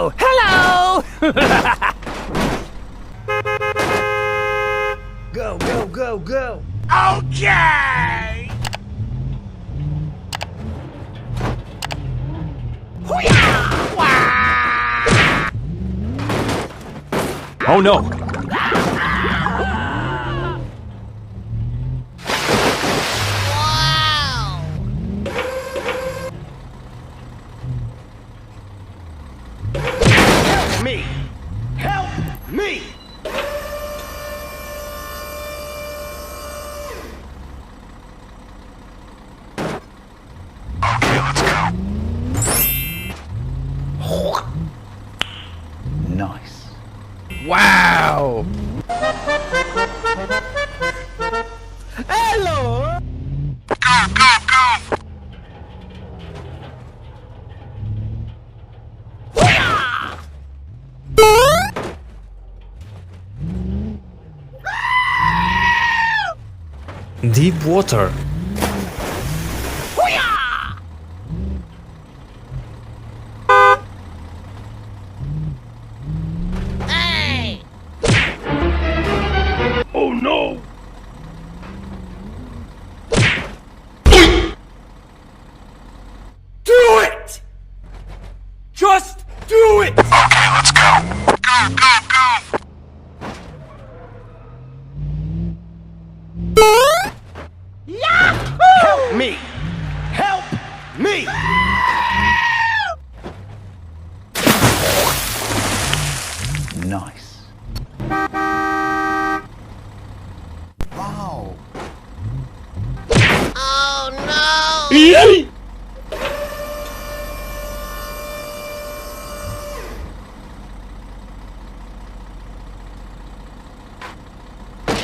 Oh, hello! Go, go, go, go! Okay! Hoo-yah! Wah! Oh no! Me! Help me! Okay, let's go. Nice. Wow! Hello! Go, go, go! Deep water. Oh no! Do it! Just do it! Okay, let's go. Go, go, go! Help me! Help me! Nice. Wow.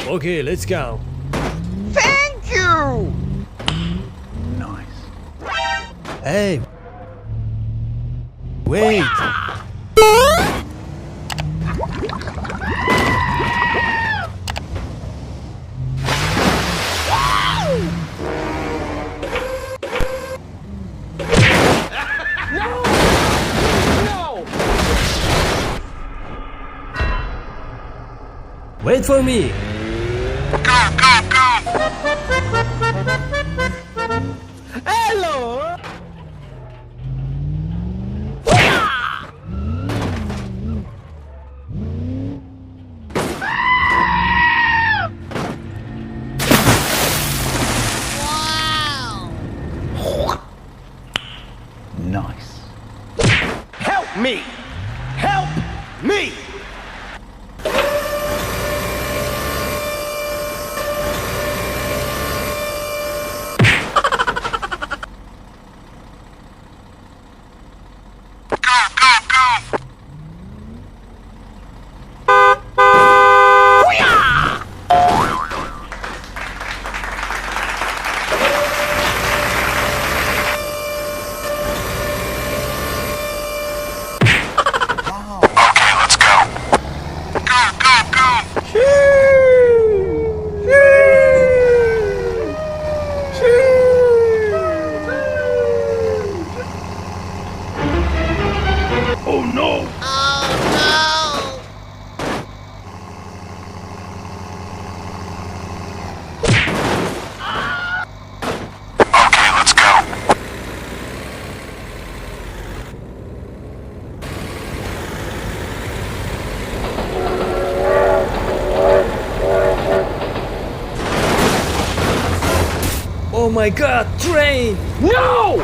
Okay, let's go. Thank you! Nice. Hey! Wait! Wait for me! Go, go, go! Hello! Nice. Help me! Help me! Oh no! Okay, let's go. Oh my god, train! No!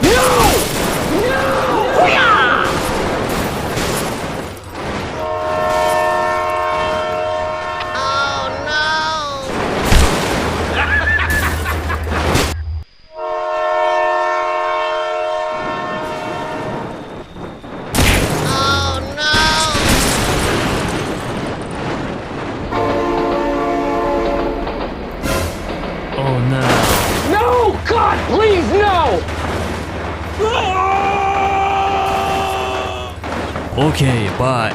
No! Oh no! No! God, please, no! Okay, bye.